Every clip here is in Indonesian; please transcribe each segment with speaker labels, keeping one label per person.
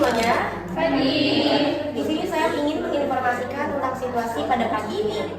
Speaker 1: semuanya.
Speaker 2: Pagi.
Speaker 1: Di sini saya ingin menginformasikan tentang situasi pada pagi ini.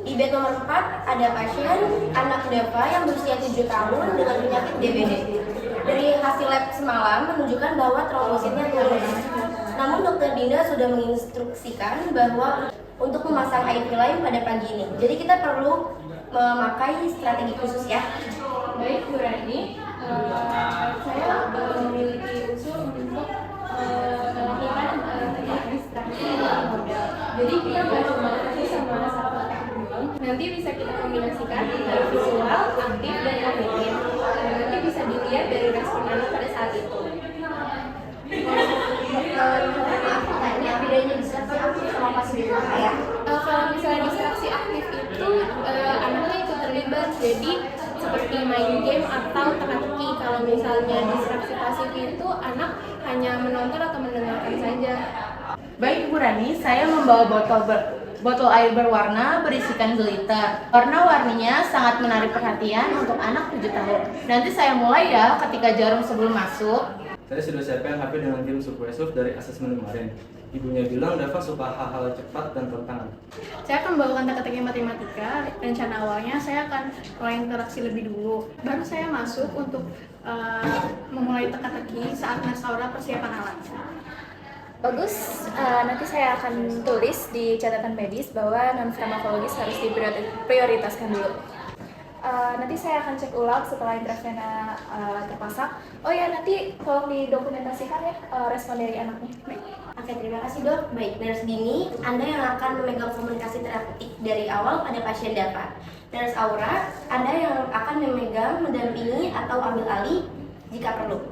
Speaker 1: Di bed nomor 4 ada pasien anak Dava yang berusia 7 tahun dengan penyakit DBD. Dari hasil lab semalam menunjukkan bahwa trombositnya turun. Namun dokter Dinda sudah menginstruksikan bahwa untuk memasang IV line pada pagi ini. Jadi kita perlu memakai strategi khusus ya.
Speaker 2: Baik, Bu Rani. Saya memiliki usul untuk melakukan ekstraksi modal. Jadi kita nggak cuma kasih sama satu teknologi. Nanti bisa kita kombinasikan antara visual, aktif, dan kognitif. Nanti bisa dilihat dari respon anak pada saat itu.
Speaker 1: Maaf tanya bedanya distraksi aktif sama pasif apa ya?
Speaker 2: Kalau misalnya distraksi aktif itu anaknya ikut terlibat, jadi seperti main game atau teka-teki. Kalau misalnya distraksi pasif itu anak hanya menonton atau mendengarkan saja.
Speaker 3: Baik Bu Rani, saya membawa botol air berwarna berisikan glitter. Warna-warninya sangat menarik perhatian untuk anak 7 tahun. Nanti saya mulai ya ketika jarum sebelum masuk.
Speaker 4: Saya sudah siapkan HP dengan game Subversive dari asesmen kemarin. Ibunya bilang Dava suka hal-hal cepat dan tantangan.
Speaker 5: Saya akan membawakan teka-teki matematika. Rencana awalnya saya akan mulai interaksi lebih dulu. Baru saya masuk untuk memulai teka-teki saat Mas Aura persiapan alat.
Speaker 6: Bagus, nanti saya akan tulis di catatan medis bahwa non-farmakologis harus diprioritaskan dulu. Nanti saya akan cek ulang setelah intravena terpasang. Oh ya, nanti tolong didokumentasikan ya respon dari anaknya. Baik.
Speaker 1: Oke, terima kasih dok. Baik, Nurse Dini, Anda yang akan memegang komunikasi terapeutik dari awal pada pasien Dava. Nurse Aura, Anda yang akan memegang, mendampingi atau ambil alih jika perlu.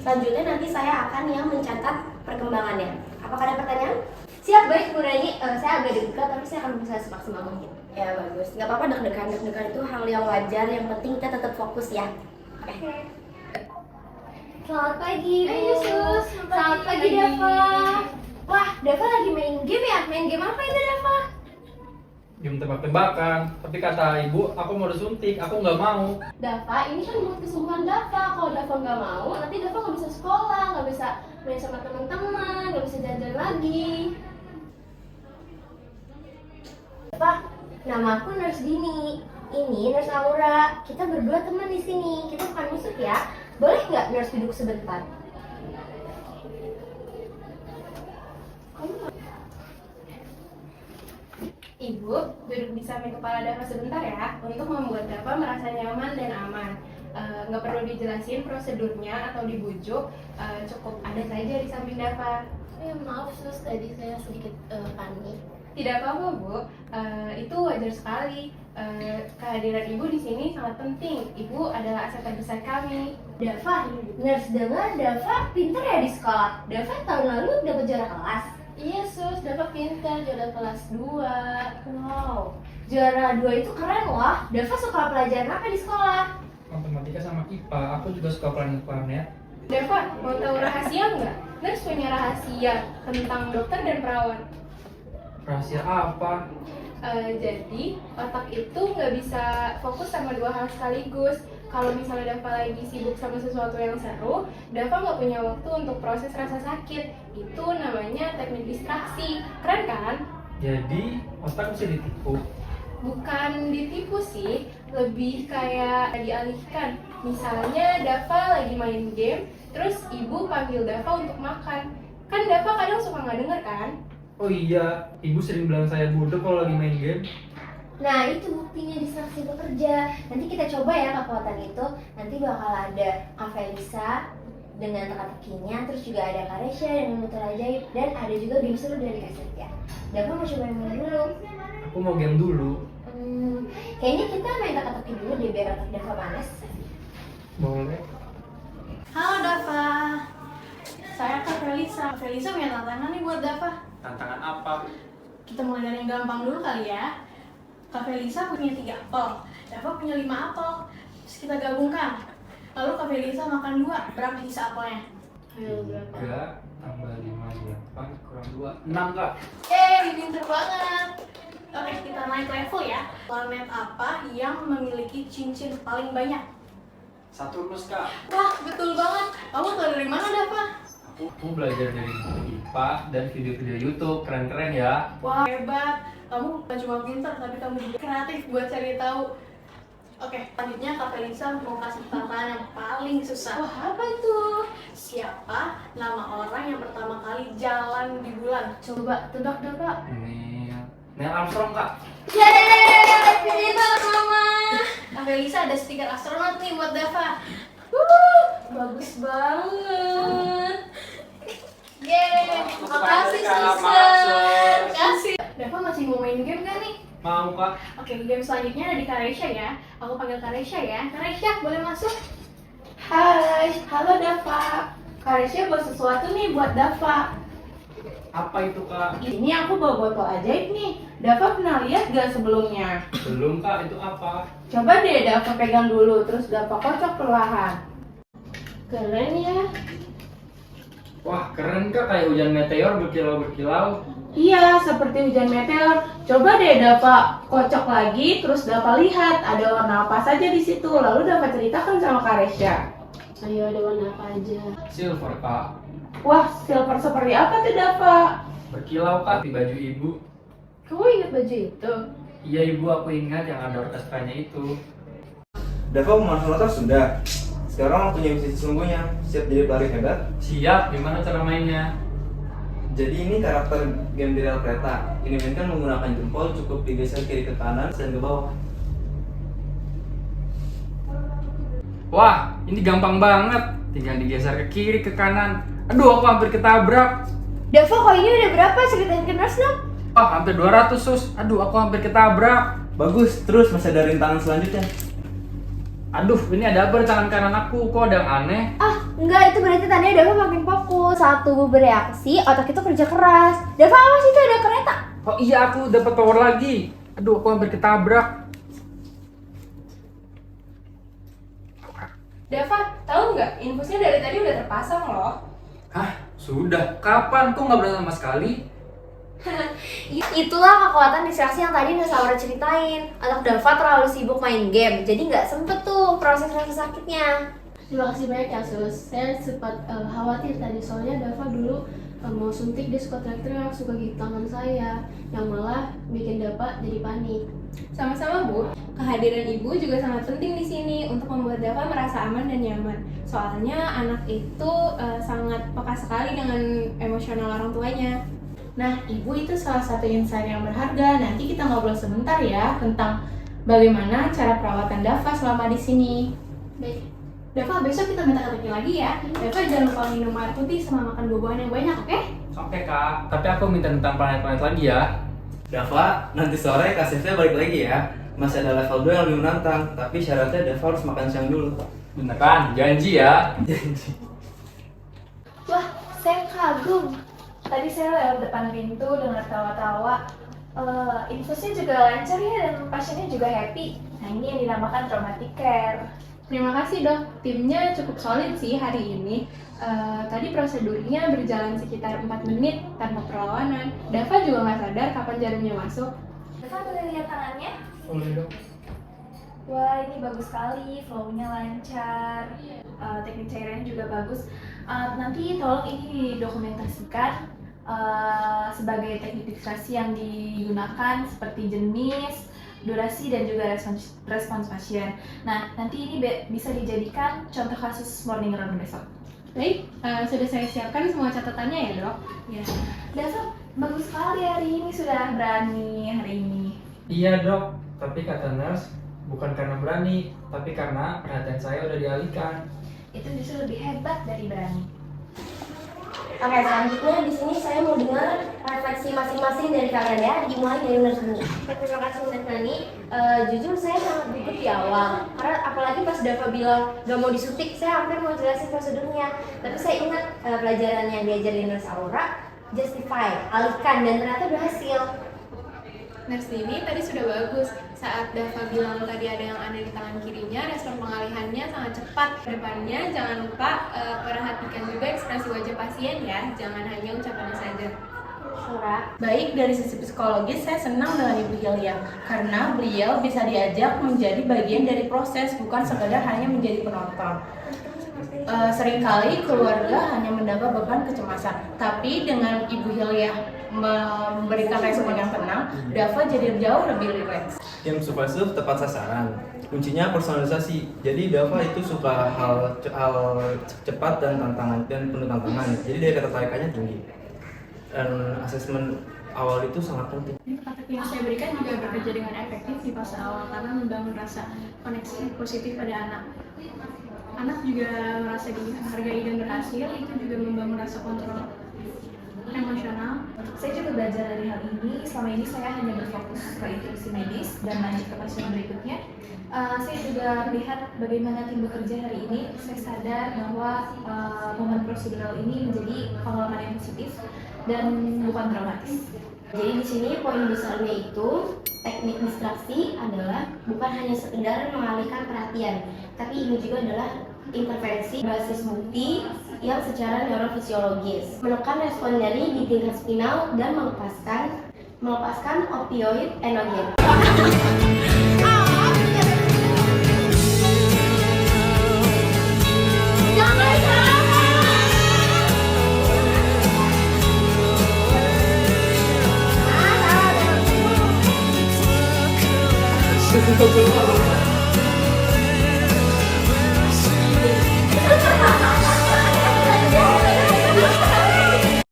Speaker 1: Selanjutnya nanti saya akan yang mencatat perkembangannya. Apakah ada pertanyaan?
Speaker 7: Siap, baik Bu Rani. Saya agak deg-degan tapi saya akan berusaha semaksimal mungkin.
Speaker 1: Ya bagus, nggak apa-apa deg-degan itu hal yang wajar, yang penting kita tetap fokus ya. Oke.
Speaker 7: Selamat pagi, Bu.
Speaker 2: Ayo, Sus.
Speaker 7: Selamat pagi, Dava. Wah, Dava lagi main game ya? Main game apa itu, Dava?
Speaker 8: Game tebak-tebakan, tapi kata ibu aku mau disuntik, aku nggak mau.
Speaker 7: Dava, ini kan buat kesembuhan Dava. Kalau Dava nggak mau, nanti Dava nggak bisa sekolah, nggak bisa main sama teman-teman, nggak bisa jalan-jalan lagi. Dava, nama aku Nurse Dini. Ini Nurse Aura. Kita berdua teman di sini. Kita bukan musuh ya. Boleh nggak Nurse duduk sebentar?
Speaker 2: Ibu, duduk di samping kepala Dava sebentar ya, untuk membuat Dava merasa nyaman dan aman. Nggak perlu dijelasin prosedurnya atau dibujuk, cukup ada saja di samping Dava.
Speaker 7: Maaf Sus, tadi saya sedikit panik.
Speaker 2: Tidak apa-apa Bu, itu wajar sekali. Kehadiran Ibu di sini sangat penting. Ibu adalah aset terbesar kami.
Speaker 7: Dava, Nurse dengar Dava pintar ya di sekolah. Dava tahun lalu dapat juara kelas.
Speaker 2: Iya Sus, Dava pintar, juara kelas 2.
Speaker 7: Wow, juara 2 itu keren loh. Dava suka pelajaran apa di sekolah?
Speaker 8: Matematika sama IPA, aku juga suka planet-planet.
Speaker 2: Dava, mau tahu rahasia nggak? Nurse punya rahasia tentang dokter dan perawat.
Speaker 8: Rahasia apa?
Speaker 2: Jadi otak itu nggak bisa fokus sama dua hal sekaligus. Kalau misalnya Dava lagi sibuk sama sesuatu yang seru, Dava nggak punya waktu untuk proses rasa sakit. Itu namanya teknik distraksi. Keren kan?
Speaker 8: Jadi otak bisa ditipu.
Speaker 2: Bukan ditipu sih, lebih kayak dialihkan. Misalnya Dava lagi main game, terus ibu panggil Dava untuk makan. Kan Dava kadang suka nggak denger kan?
Speaker 8: Oh iya, ibu sering bilang saya bodoh kalau lagi main game.
Speaker 7: Nah, itu buktinya distraksi bekerja. Nanti kita coba ya kekuatan itu. Nanti bakal ada Kak Felisa dengan teka-tekinya, terus juga ada Kak Resya dengan muter ajaib, dan ada juga game seru dari Kak Setia. Dava mau coba yang mana dulu?
Speaker 8: Aku mau game dulu.
Speaker 7: Kayaknya kita main teka-teki dulu deh biar otak Dava panas.
Speaker 8: Boleh.
Speaker 5: Halo Dava. Saya Kak Felisa. Kak Felisa punya tantangan nih buat Dava.
Speaker 8: Tantangan apa?
Speaker 5: Kita mulai dari yang gampang dulu kali ya. Kak Felisa punya 3 apel, Dava punya 5 apel. Terus kita gabungkan. Lalu Kak Felisa makan 2, berapa sisa apelnya?
Speaker 8: 3 tambah 5, 8 kurang 2, 6 Kak.
Speaker 5: Pinter banget. Oke, kita naik level ya. Planet apa yang memiliki cincin paling banyak?
Speaker 8: Saturnus Kak.
Speaker 5: Wah, betul banget. Kamu tahu dari mana, Dava?
Speaker 8: Aku belajar dari buku IPA dan video-video YouTube, keren-keren ya.
Speaker 5: Wah, hebat. Kamu bukan cuma pintar, tapi kamu juga kreatif buat cari tahu. Oke, selanjutnya Kak Felisa mau kasih tantangan yang paling susah. Wah, apa itu? Siapa nama orang yang pertama kali jalan di bulan? Coba tebak Kak.
Speaker 8: Ini Neil Armstrong, Kak.
Speaker 5: Yeay, pilih Mama. Kak Felisa ada stiker astronot nih buat Dava. Bagus banget. Yeay, makasih Susan. Kasih. Dava masih mau main game gak nih?
Speaker 8: Mau, Kak.
Speaker 5: Oke, game selanjutnya ada di Karesha ya. Aku panggil Karesha ya. Karesha, boleh masuk?
Speaker 3: Hai, halo Dava. Karesha bawa sesuatu nih buat Dava.
Speaker 8: Apa itu, Kak?
Speaker 3: Ini aku bawa botol ajaib nih. Dava pernah lihat gak sebelumnya?
Speaker 8: Belum, Kak. Itu apa?
Speaker 3: Coba deh Dava pegang dulu, terus Dava kocok perlahan. Keren ya?
Speaker 8: Wah, keren, Kak. Kayak hujan meteor berkilau-berkilau.
Speaker 3: Iya, seperti hujan meteor. Coba deh Dava kocok lagi, terus Dava lihat ada warna apa saja di situ. Lalu Dava ceritakan sama Karesha. Ayo, ada warna apa aja?
Speaker 8: Silver, Kak.
Speaker 3: Wah, silver seperti apa tuh Dava?
Speaker 8: Berkilau, Kak, di baju ibu.
Speaker 3: Kamu ingat baju itu?
Speaker 8: Iya, ibu, aku ingat yang ada orkestranya itu.
Speaker 4: Dava pemanas motor sudah. Sekarang waktunya misi sesungguhnya. Siap jadi pelari hebat?
Speaker 8: Siap, gimana cara mainnya?
Speaker 4: Jadi ini karakter game di rel kereta. Ini mainkan menggunakan jempol, cukup digeser kiri ke kanan dan ke bawah.
Speaker 8: Wah, ini gampang banget. Tinggal digeser ke kiri, ke kanan. Aduh, aku hampir ketabrak.
Speaker 1: Dava, kok ini udah berapa? Ceritain ke Nurse dong.
Speaker 8: Wah, hampir 200, Sus. Aduh, aku hampir ketabrak.
Speaker 4: Bagus, terus masih ada rintangan selanjutnya.
Speaker 8: Aduh, ini ada apa di tangan kanan aku? Kok ada yang aneh?
Speaker 1: Ah, enggak, itu berarti tandanya Dava makin fokus. Saat tubuh bereaksi, otak itu kerja keras. Dava, awas itu ada kereta.
Speaker 8: Oh iya, aku dapat power lagi. Aduh, aku hampir ketabrak.
Speaker 2: Dava, tahu nggak? Infusnya dari tadi udah terpasang loh.
Speaker 8: Hah? Sudah? Kapan? Kok nggak berani sama sekali?
Speaker 1: Itulah kekuatan distraksi yang tadi Nurse Aura ceritain. Otak Dava terlalu sibuk main game, jadi nggak sempet tuh proses rasa sakitnya.
Speaker 9: Terima kasih banyak ya Sus. Saya sempat khawatir tadi soalnya Dava dulu mau suntik dia suka teriak-teriak, suka gigit tangan saya, yang malah bikin Dava jadi panik.
Speaker 2: Sama-sama Bu, kehadiran Ibu juga sangat penting di sini untuk membuat Dava merasa aman dan nyaman. Soalnya anak itu sangat peka sekali dengan emosional orang tuanya.
Speaker 3: Nah, Ibu itu salah satu insan yang berharga. Nanti kita ngobrol sebentar ya tentang bagaimana cara perawatan Dava selama di sini.
Speaker 5: Baik. Dava, besok kita minta terapi lagi ya. Dava jangan lupa minum air putih sama makan buah-buahan yang banyak, oke?
Speaker 8: Oke, Kak. Tapi aku minta tentang planet-planet lagi ya.
Speaker 4: Dava, nanti sore kasifnya balik lagi ya. Masih ada level 2 yang lebih menantang, tapi syaratnya Dava harus makan siang dulu.
Speaker 8: Beneran? Janji ya?
Speaker 6: Wah, saya kagum. Tadi saya lewat depan pintu dengar tawa-tawa. Infusnya juga lancar ya dan pasiennya juga happy. Nah, ini yang dinamakan traumatic care.
Speaker 2: Terima kasih dok, timnya cukup solid sih hari ini. Tadi prosedurnya berjalan sekitar 4 menit tanpa perlawanan. Dava juga nggak sadar kapan jarumnya masuk.
Speaker 6: Dava boleh lihat tangannya?
Speaker 8: Boleh dong.
Speaker 6: Wah, ini bagus sekali, flow-nya lancar, teknik cairannya juga bagus. Nanti tolong ini didokumentasikan sebagai teknik distraksi yang digunakan seperti jenis, durasi, dan juga respons pasien. Nah, nanti ini bisa dijadikan contoh kasus morning round besok.
Speaker 2: Baik, sudah saya siapkan semua catatannya ya dok.
Speaker 6: Ya, Dava, bagus sekali hari ini, sudah berani hari ini.
Speaker 8: Iya, Dok. Tapi kata nurse, bukan karena berani, tapi karena perhatian saya udah dialihkan.
Speaker 6: Itu justru lebih hebat dari berani.
Speaker 1: Oke, selanjutnya di sini saya mau dengar refleksi masing-masing dari kalian ya, dimulai dari Nurse Nani. Terima kasih Nurse Nani. Jujur saya sangat gugup di awal, karena apalagi pas Dava bilang gak mau disuntik, saya hampir mau jelasin prosedurnya. Tapi saya ingat pelajaran yang diajarin Nurse Aura, justify, alihkan, dan ternyata berhasil.
Speaker 2: Nurse ini tadi sudah bagus. Saat Dava bilang tadi ada yang aneh di tangan kirinya, respon pengalihannya sangat cepat. Kedepannya jangan lupa perhatikan juga ekspresi wajah pasien ya, jangan hanya ucapannya saja.
Speaker 3: Baik, dari sisi psikologis saya senang dengan Ibu Hilya karena beliau bisa diajak menjadi bagian dari proses, bukan sekedar hanya menjadi penonton. Seringkali keluarga hanya mendapat beban kecemasan, tapi dengan Ibu Hilya memberikan respon yang tenang, Dava jadi jauh lebih rileks.
Speaker 4: Tim Subversif tepat sasaran. Kuncinya personalisasi. Jadi Dava itu suka hal cepat dan penuh tantangan. Jadi daya ketertarikannya tinggi. Dan asesmen awal itu sangat penting.
Speaker 9: Teka-teki yang saya berikan juga bekerja dengan efektif di fase awal karena membangun rasa koneksi positif pada anak. Anak juga merasa dihargai dan berhasil, itu juga membangun rasa kontrol emosional.
Speaker 6: Saya juga belajar dari hal ini. Selama ini saya hanya berfokus ke interaksi medis dan lanjut ke pasien berikutnya. Saya juga melihat bagaimana tim bekerja hari ini. Saya sadar bahwa momen prosedural ini menjadi pengalaman yang positif dan bukan traumatis.
Speaker 1: Jadi di sini poin besarnya itu teknik distraksi adalah bukan hanya sekedar mengalihkan perhatian, tapi ini juga adalah intervensi basis bukti yang secara neurofisiologis menekan respon nyeri di tingkat spinal dan melepaskan opioid enogen.